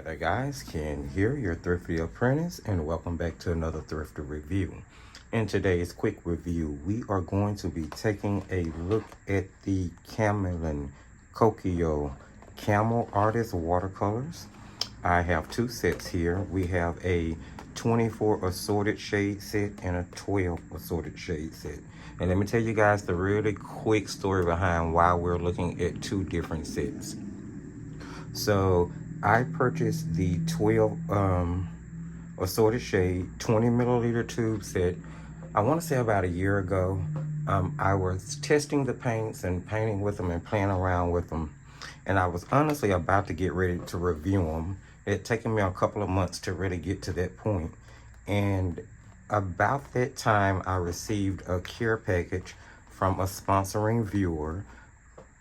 there guys, Ken here, your thrifty apprentice, and welcome back to another thrifty review. In today's quick review, we are going to be taking a look at the Camlin Kokuyo Camel Artist Watercolors. I have two sets here. We have a 24 assorted shade set and a 12 assorted shade set. And let me tell you guys the really quick story behind why we're looking at two different sets. So I purchased the 12 assorted shade 20 milliliter tube set. I want to say about a year ago. I was testing the paints and painting with them and playing around with them. And I was honestly about to get ready to review them. It had taken me a couple of months to really get to that point. And about that time, I received a care package from a sponsoring viewer.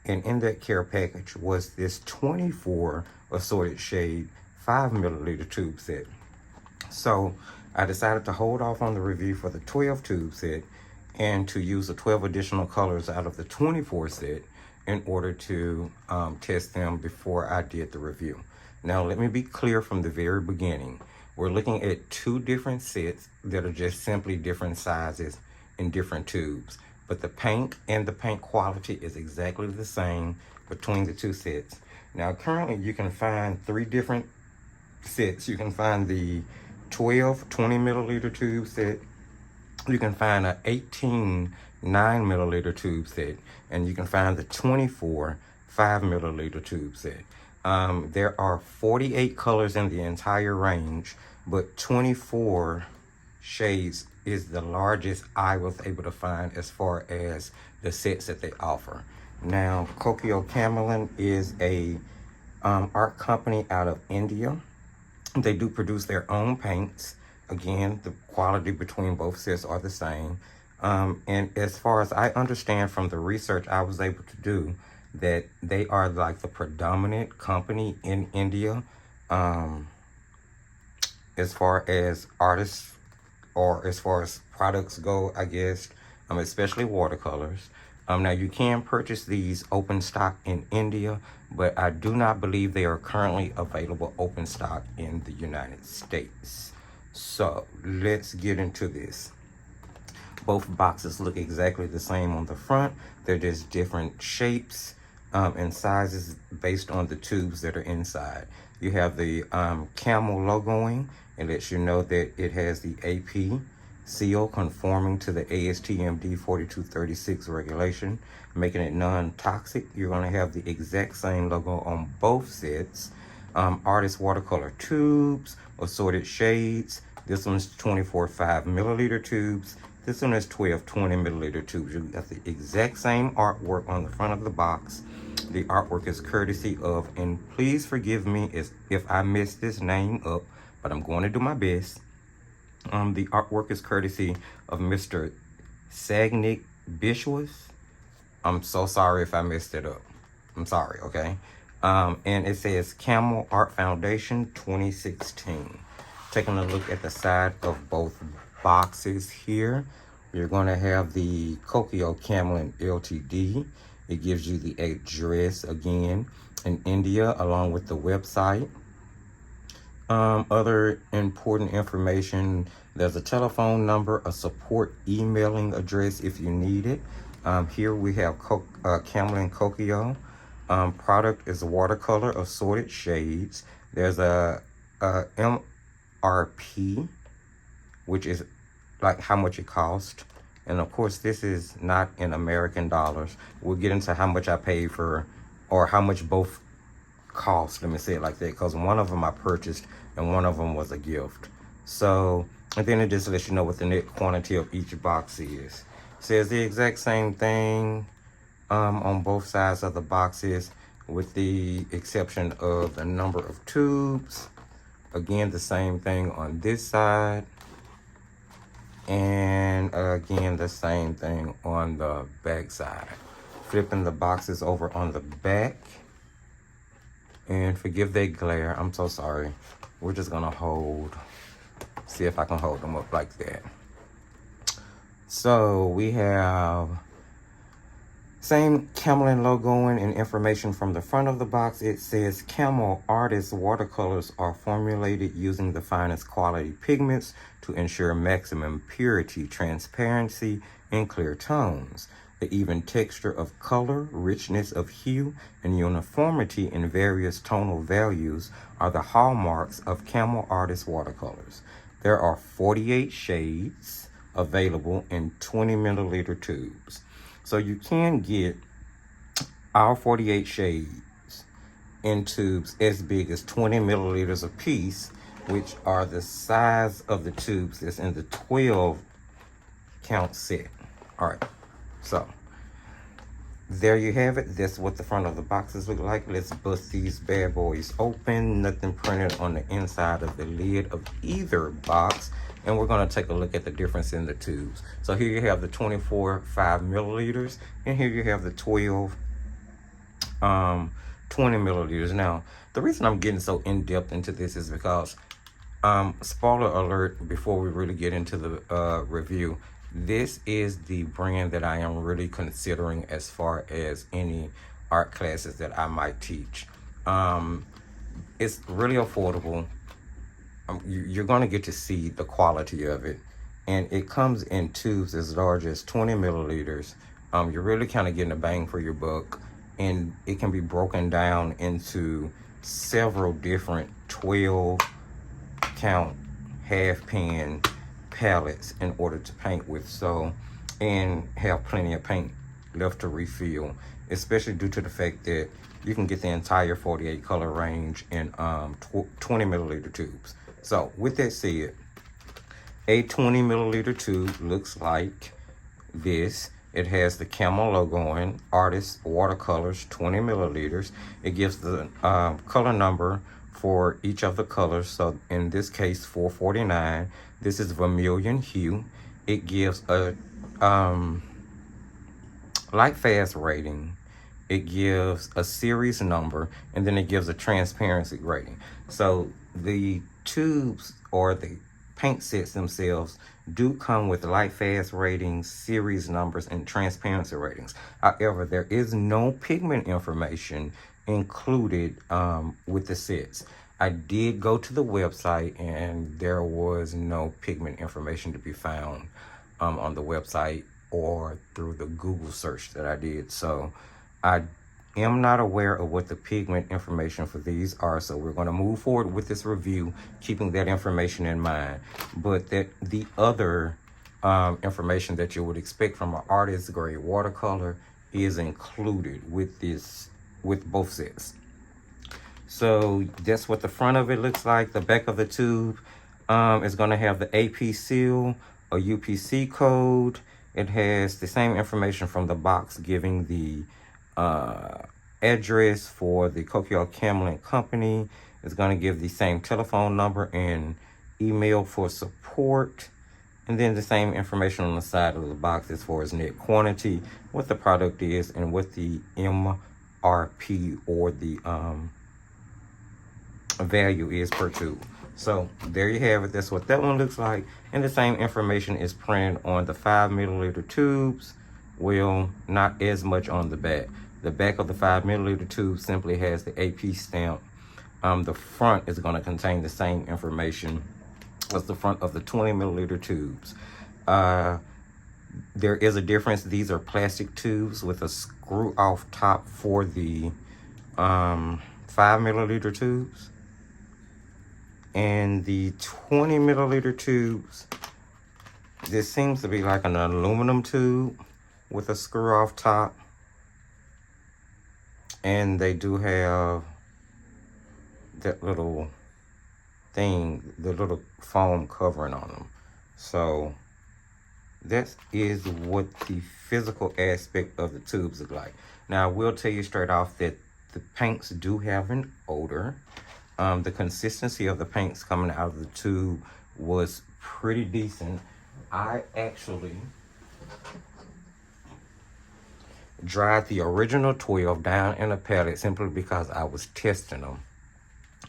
And in that care package was this 24 assorted shade 5 milliliter tube set. So I decided to hold off on the review for the 12 tube set and to use the 12 additional colors out of the 24 set in order to test them before I did the review. Now let me be clear from the very beginning. We're looking at two different sets that are just simply different sizes in different tubes. But the paint and the paint quality is exactly the same between the two sets. Now currently you can find three different sets. You can find the 12 20 milliliter tube set. You can find an 18 9 milliliter tube set. And you can find the 24 5 milliliter tube set. There are 48 colors in the entire range, but 24 shades is the largest I was able to find as far as the sets that they offer. Now, Kokuyo Camlin is a art company out of India. They do produce their own paints. Again, the quality between both sets are the same. And as far as I understand from the research I was able to do, that they are like the predominant company in India as far as artists or as far as products go, I guess, especially watercolors. Now you can purchase these open stock in India, but I do not believe they are currently available open stock in the United States. So let's get into this. Both boxes look exactly the same on the front. They're just different shapes and sizes based on the tubes that are inside. You have the Camel logoing. It lets you know that it has the AP seal conforming to the ASTM D4236 regulation, making it non-toxic. You're going to have the exact same logo on both sets. Artist watercolor tubes, assorted shades. This one's 24 5 milliliter tubes. This one is 12 20 milliliter tubes. You got the exact same artwork on the front of the box. The artwork is courtesy of, and please forgive me if I mess this name up, but I'm going to do my best. The artwork is courtesy of Mr. Sagnik Bishwas. I'm so sorry if I messed it up. I'm sorry, okay? And it says Camel Art Foundation 2016. Taking a look at the side of both boxes here, you're going to have the Kokuyo Camlin Ltd. It gives you the address again in India along with the website. Other important information, there's a telephone number, a support emailing address if you need it. Here we have Camlin Kokuyo. Product is watercolor assorted shades. There's a MRP, which is like how much it cost. And of course, this is not in American dollars. We'll get into how much I paid for, or how much both cost, let me say it like that, because one of them I purchased and one of them was a gift. So, and then it just lets you know what the net quantity of each box is. Says the exact same thing on both sides of the boxes, with the exception of the number of tubes. Again, the same thing on this side. And again, the same thing on the back side. Flipping the boxes over on the back. And forgive that glare, I'm so sorry. We're just gonna see if I can hold them up like that. So we have Same Camlin logo and information from the front of the box. It says Camel Artist Watercolors are formulated using the finest quality pigments to ensure maximum purity, transparency, and clear tones. The even texture of color, richness of hue, and uniformity in various tonal values are the hallmarks of Camel Artist Watercolors. There are 48 shades available in 20 milliliter tubes. So you can get our 48 shades in tubes as big as 20 milliliters a piece, which are the size of the tubes that's in the 12 count set. All right, so there you have it. That's what the front of the boxes look like. Let's bust these bad boys open. Nothing printed on the inside of the lid of either box. And we're going to take a look at the difference in the tubes. So here you have the 24 5 milliliters, and here you have the 12 20 milliliters. Now, the reason I'm getting so in-depth into this is because, spoiler alert, before we really get into the review, this is the brand that I am really considering as far as any art classes that I might teach. It's really affordable. You're going to get to see the quality of it, and it comes in tubes as large as 20 milliliters. You're really kind of getting a bang for your buck, and it can be broken down into several different 12 count half pan palettes in order to paint with, so, and have plenty of paint left to refill, especially due to the fact that you can get the entire 48 color range in 20 milliliter tubes. So with that said, a 20 milliliter tube looks like this. It has the Camel logo on, Artist Watercolors, 20 milliliters. It gives the color number for each of the colors. So in this case, 449. This is vermilion hue. It gives a light fast rating. It gives a series number, and then it gives a transparency rating. So the tubes or the paint sets themselves do come with light fast ratings, series numbers, and transparency ratings. However, there is no pigment information included with the sets. I did go to the website, and there was no pigment information to be found on the website or through the Google search that I did. So I am not aware of what the pigment information for these are, so we're going to move forward with this review keeping that information in mind. But that the other information that you would expect from an artist grade watercolor is included with this, with both sets. So that's what the front of it looks like. The back of the tube is going to have the AP seal, a UPC code. It has the same information from the box, giving the address for the Kokuyo Camlin company. It's going to give the same telephone number and email for support, and then the same information on the side of the box as far as net quantity, what the product is, and what the MRP or the value is per tube. So there you have it. That's what that one looks like, and the same information is printed on the 5 milliliter tubes. Well, not as much on the back. The back of the 5 milliliter tube simply has the AP stamp. The front is going to contain the same information as the front of the 20 milliliter tubes. There is a difference. These are plastic tubes with a screw off top for the 5 milliliter tubes. And the 20 milliliter tubes, this seems to be like an aluminum tube with a screw off top. And they do have that little thing, the little foam covering on them. So that is what the physical aspect of the tubes look like. Now, I will tell you straight off that the paints do have an odor. The consistency of the paints coming out of the tube was pretty decent. I actually dried the original 12 down in a palette simply because I was testing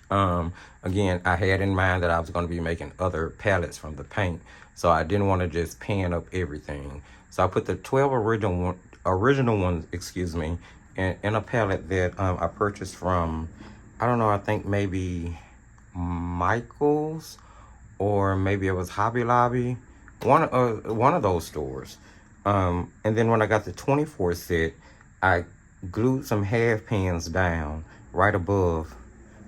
them. Again, I had in mind that I was going to be making other palettes from the paint, so I didn't want to just pan up everything. So I put the 12 original ones, excuse me, in a palette that I purchased from, I don't know, I think maybe Michael's, or maybe it was Hobby Lobby, one of those stores. And then when I got the 24 set, I glued some half pans down right above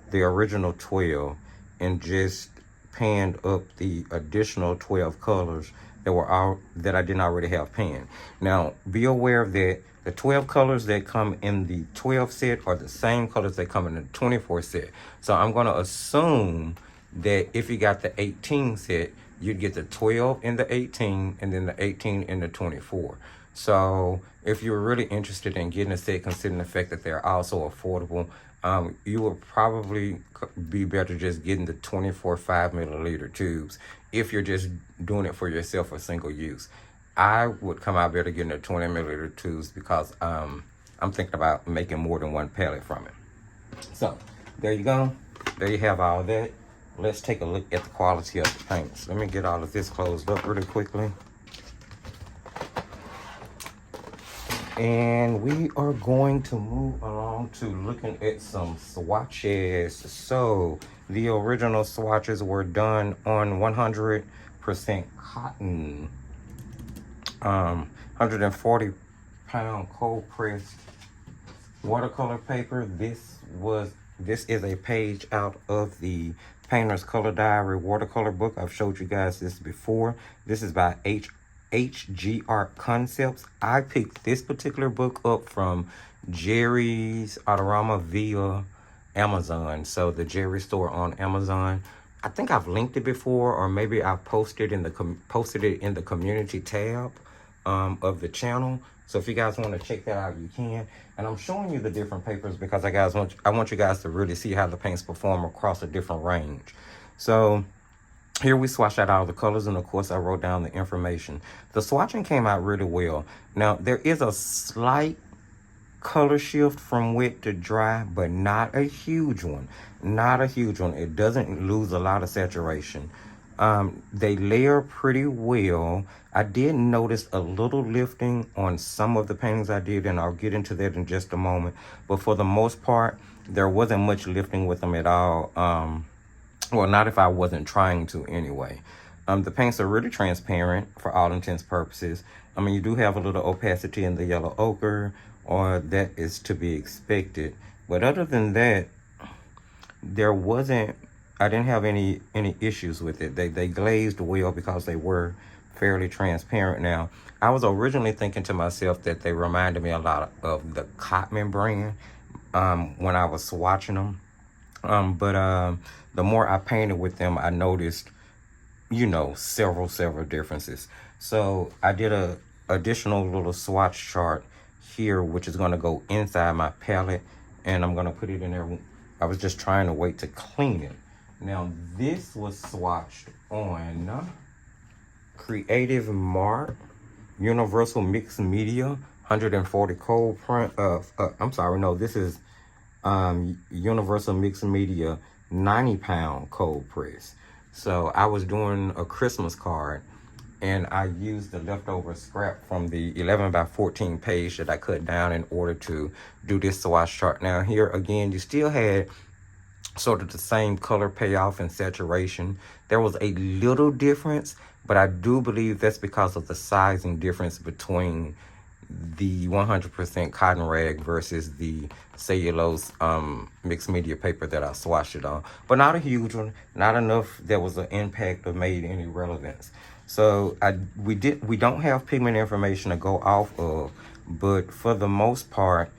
the original 12 and just panned up the additional 12 colors that I didn't already have panned. Now, be aware that the 12 colors that come in the 12 set are the same colors that come in the 24 set. So I'm going to assume that if you got the 18 set, you'd get the 12 in the 18 and then the 18 in the 24. So if you're really interested in getting a set, considering the fact that they're also affordable, you will probably be better just getting the 24 5-milliliter tubes if you're just doing it for yourself for single use. I would come out better getting the 20-milliliter tubes because I'm thinking about making more than one palette from it. So there you go. There you have all that. Let's take a look at the quality of the paints. Let me get all of this closed up really quickly. And we are going to move along to looking at some swatches. So the original swatches were done on 100% cotton, 140-pound cold pressed watercolor paper. This is a page out of the Painter's Color Diary watercolor book. I've showed you guys this before. This is by HG Art Concepts. I picked this particular book up from Jerry's Autorama via Amazon. So the Jerry store on Amazon. I think I've linked it before, or maybe I've posted it in the community tab of the channel. So if you guys want to check that out, you can. And I'm showing you the different papers because I want you guys to really see how the paints perform across a different range. So here we swatched out all the colors, and of course I wrote down the information. The swatching came out really well. Now there is a slight color shift from wet to dry, but not a huge one. Not a huge one. It doesn't lose a lot of saturation. They layer pretty well. I did notice a little lifting on some of the paintings I did, and I'll get into that in just a moment. But for the most part, there wasn't much lifting with them at all. Well, not if I wasn't trying to anyway. The paints are really transparent for all intents and purposes. I mean, you do have a little opacity in the yellow ochre, or that is to be expected. But other than that, I didn't have any issues with it. They glazed well because they were fairly transparent. Now, I was originally thinking to myself that they reminded me a lot of the Camel brand when I was swatching them. But the more I painted with them, I noticed, several differences. So I did a additional little swatch chart here, which is going to go inside my palette, and I'm going to put it in there. I was just trying to wait to clean it. Now, this was swatched on Creative Mark Universal Mixed Media 140 cold print. I'm sorry, no, this is Universal Mixed Media 90-pound cold press. So I was doing a Christmas card, and I used the leftover scrap from the 11x14 page that I cut down in order to do this swatch chart. Now here again, you still had sort of the same color payoff and saturation. There was a little difference, but I do believe that's because of the sizing difference between the 100% cotton rag versus the cellulose mixed media paper that I swatched it on. But not a huge one, not enough that was an impact or made any relevance. So we don't have pigment information to go off of, but for the most part,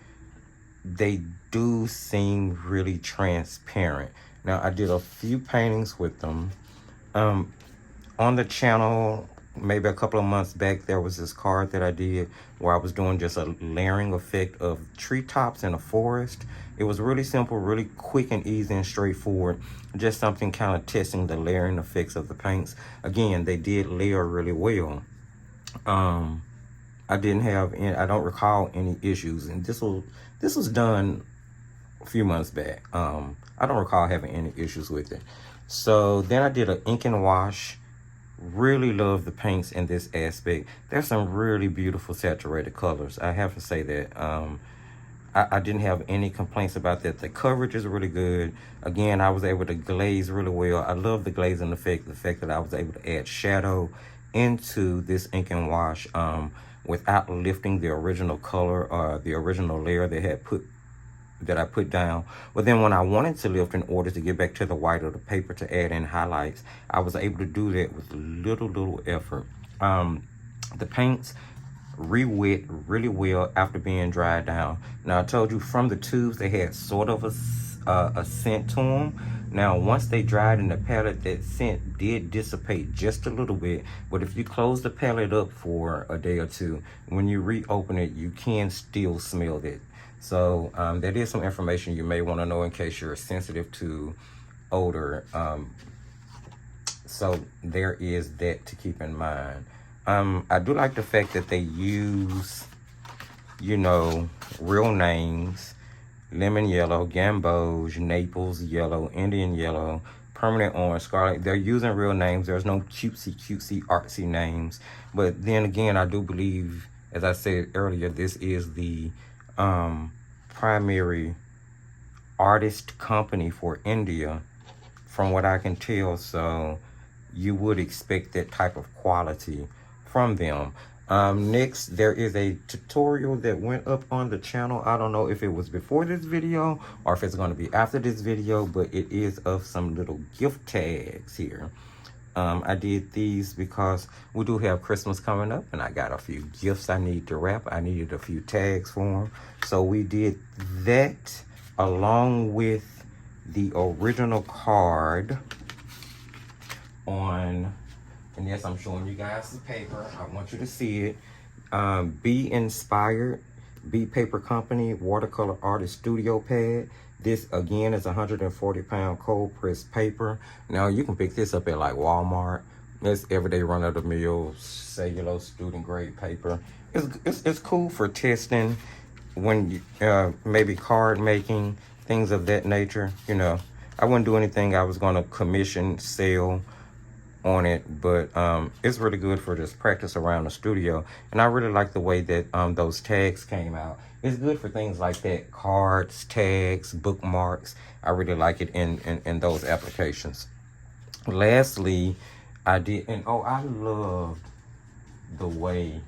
they do seem really transparent. Now, I did a few paintings with them. On the channel, maybe a couple of months back, there was this card that I did where I was doing just a layering effect of treetops in a forest. It was really simple, really quick and easy and straightforward. Just something kind of testing the layering effects of the paints. Again, they did layer really well. I don't recall any issues, and this was done a few months back. I don't recall having any issues with it. So then I did an ink and wash Really love the paints in this aspect. There's some really beautiful saturated colors. I have to say that. I didn't have any complaints about that. The coverage is really good. Again, I was able to glaze really well. I love the glazing effect, the fact that I was able to add shadow into this ink and wash without lifting the original color or the original layer that I put down. But then when I wanted to lift in order to get back to the white of the paper to add in highlights, I was able to do that with little effort. The paints re-wet really well after being dried down. Now I told you from the tubes they had sort of a scent to them. Now once they dried in the palette, that scent did dissipate just a little bit, but if you close the palette up for a day or two, when you reopen it, you can still smell it. So that is some information you may want to know in case you're sensitive to odor. So there is that to keep in mind. I do like the fact that they use, you know, real names: lemon yellow, gamboge, Naples yellow, Indian yellow, permanent orange, scarlet. They're using real names. There's no cutesy artsy names. But then again, I do believe, as I said earlier, this is the primary artist company for India, from what I can tell. So you would expect that type of quality from them. Next, there is a tutorial that went up on the channel. I don't know if it was before this video or if it's going to be after this video, but it is of some little gift tags here. I did these because we do have Christmas coming up and I got a few gifts I need to wrap. I needed a few tags for them. So we did that along with the original card on, and yes, I'm showing you guys the paper. I want you to see it. Be Inspired, Be Paper Company, Watercolor Artist Studio Pad. This, again, is 140-pound cold pressed paper. Now, you can pick this up at, like, Walmart. It's everyday run-of-the-mill cellulose student grade paper. It's cool for testing when you, maybe card making, things of that nature. You know, I wouldn't do anything I was going to commission, sell on it, but it's really good for just practice around the studio. And I really like the way that those tags came out. It's good for things like that: cards, tags, bookmarks. I really like it in those applications. Lastly, I did, and oh, I love the way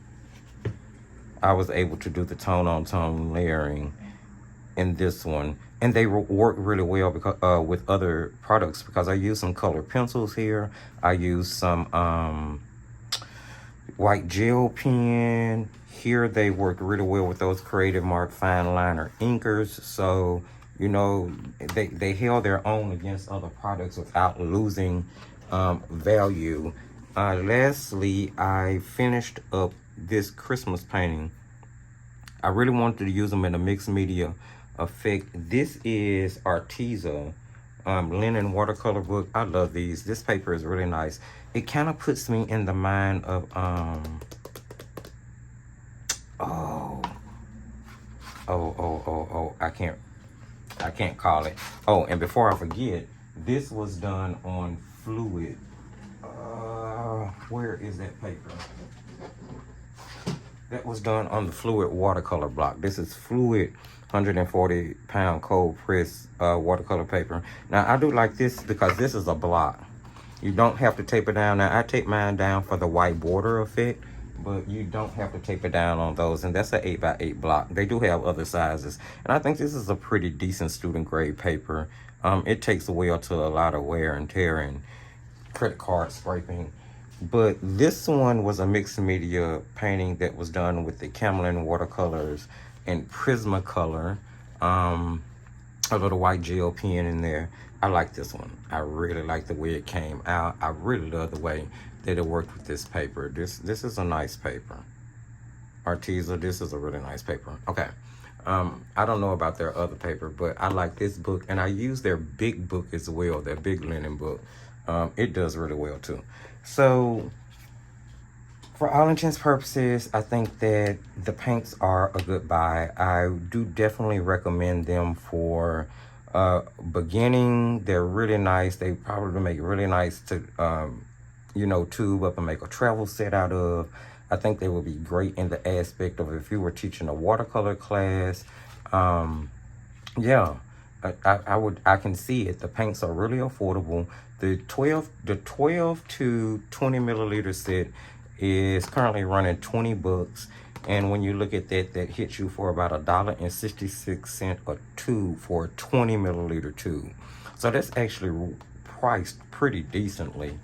I was able to do the tone on tone layering in this one. And they work really well because with other products, because I use some colored pencils here. I use some white gel pen. Here they work really well with those Creative Mark fine liner inkers. So, you know, they held their own against other products without losing value. Lastly, I finished up this Christmas painting. I really wanted to use them in a mixed media effect. This is Arteza linen watercolor book. I love these. This paper is really nice. It kind of puts me in the mind of I can't call it. Oh, and before I forget, this was done on fluid. Where is that paper? That was done on the fluid watercolor block. This is fluid 140-pound cold press watercolor paper. Now I do like this because this is a block. You don't have to tape it down. Now I tape mine down for the white border effect, but you don't have to tape it down on those. And that's an 8x8 block. They do have other sizes, and I think this is a pretty decent student grade paper. It takes away to a lot of wear and tear and credit card scraping. But this one was a mixed media painting that was done with the Camlin watercolors and Prismacolor. A little white gel pen in there. I like this one. I really like the way it came out. I really love the way that it worked with this paper. This is a nice paper. Arteza, this is a really nice paper. Okay. I don't know about their other paper, but I like this book, and I use their big book as well, their big linen book. It does really well too. So, for all intents and purposes, I think that the paints are a good buy. I do definitely recommend them for beginning. They're really nice. They probably make really nice to you know, tube up and make a travel set out of. I think they would be great in the aspect of if you were teaching a watercolor class. Yeah, I can see it. The paints are really affordable. The 12 to 20 milliliter set is currently running 20 bucks. And when you look at that, that hits you for about $1.66 a tube for a 20 milliliter tube. So that's actually priced pretty decently.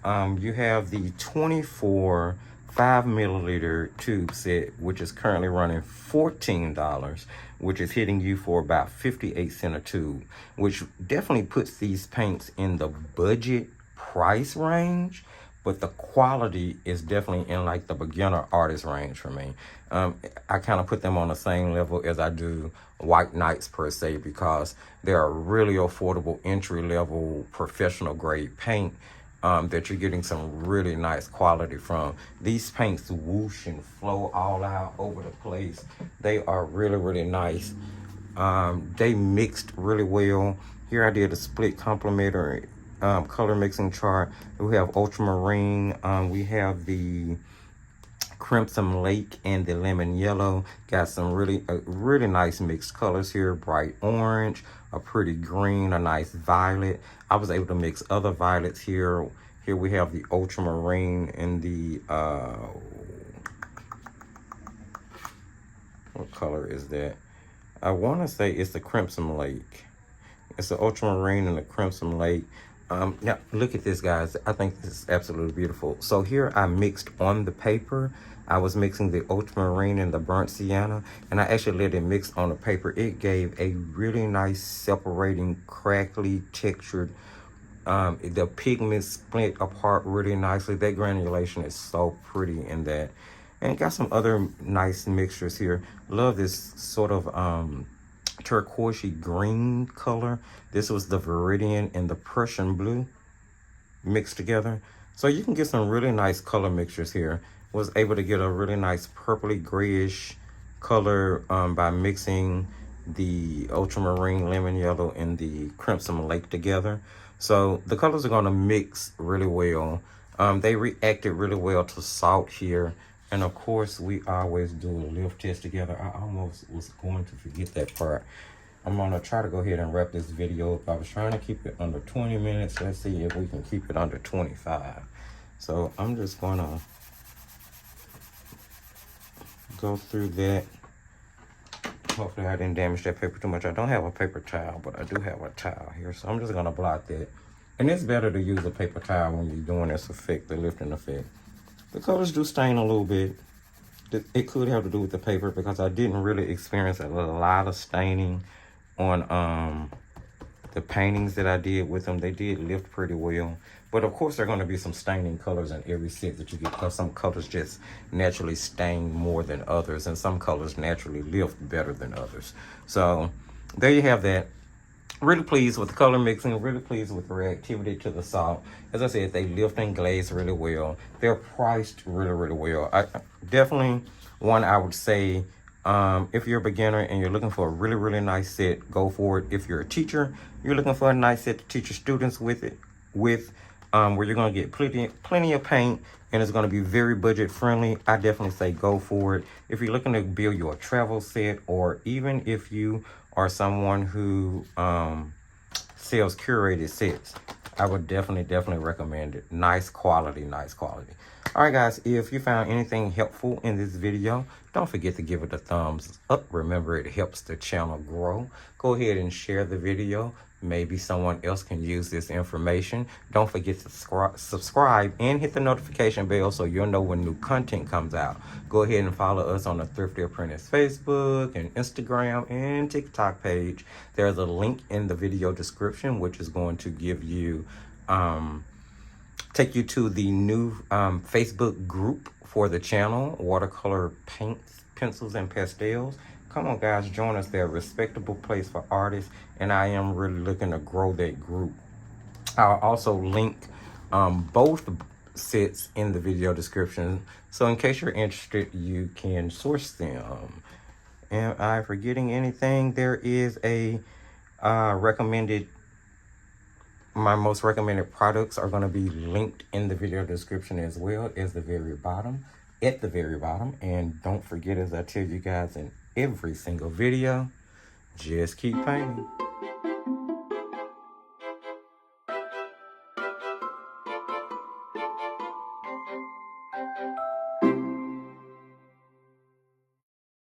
You have the 24 5 milliliter tube set, which is currently running $14, which is hitting you for about 58 cents a tube, which definitely puts these paints in the budget price range, but the quality is definitely in like the beginner artist range for me. I kind of put them on the same level as I do White Knights per se, because they're a really affordable entry level professional grade paint. That you're getting some really nice quality from. These paints whoosh and flow all out over the place. They are really, really nice. They mixed really well. Here I did a split complementary color mixing chart. We have ultramarine. We have the crimson lake and the lemon yellow. Got some really nice mixed colors here. Bright orange, a pretty green, a nice violet. I was able to mix other violets here. Here we have the ultramarine and the what color is that? I want to say it's the crimson lake. It's the ultramarine and the crimson lake. Now look at this, guys. I think this is absolutely beautiful. So here I mixed on the paper. I was mixing the ultramarine and the burnt sienna, and I actually let it mix on the paper. It gave a really nice separating, crackly textured. The pigments split apart really nicely. That granulation is so pretty in that. And got some other nice mixtures here. Love this sort of turquoise green color. This was the Viridian and the Prussian blue mixed together. So you can get some really nice color mixtures here. Was able to get a really nice purpley grayish color by mixing the ultramarine, lemon yellow, and the crimson lake together. So the colors are going to mix really well. They reacted really well to salt here. And of course, we always do a lift test together. I almost was going to forget that part. I'm going to try to go ahead and wrap this video up. I was trying to keep it under 20 minutes. Let's see if we can keep it under 25. So I'm just going to go through that. Hopefully I didn't damage that paper too much. I don't have a paper towel, but I do have a towel here. So I'm just going to blot that. And it's better to use a paper towel when you're doing this effect, the lifting effect. The colors do stain a little bit. It could have to do with the paper, because I didn't really experience a lot of staining on the paintings that I did with them. They did lift pretty well. But of course, there are going to be some staining colors in every set that you get, because some colors just naturally stain more than others, and some colors naturally lift better than others. So there you have that. Really pleased with the color mixing, really pleased with the reactivity to the salt. As I said, they lift and glaze really well. They're priced really, really well. Definitely one I would say, if you're a beginner and you're looking for a really, really nice set, go for it. If you're a teacher, you're looking for a nice set to teach your students where you're going to get plenty of paint, and it's going to be very budget friendly, I definitely say go for it. If you're looking to build your travel set, or even if you are someone who sells curated sets, I would definitely recommend it. Nice quality. All right, guys, if you found anything helpful in this video, don't forget to give it a thumbs up. Remember, it helps the channel grow. Go ahead and share the video. Maybe someone else can use this information. Don't forget to subscribe and hit the notification bell so you'll know when new content comes out. Go ahead and follow us on the Thrifty Apprentice Facebook and Instagram and TikTok page. There's a link in the video description, which is going to give you, take you to the new Facebook group for the channel, Watercolor Paints, Pencils, and Pastels. Come on, guys, join us there. Respectable place for artists, and I am really looking to grow that group. I'll also link both sets in the video description, so in case you're interested, you can source them. Am I forgetting anything? There is a recommended My most recommended products are going to be linked in the video description as well as the very bottom, at the very bottom. And don't forget, as I tell you guys in every single video, just keep painting.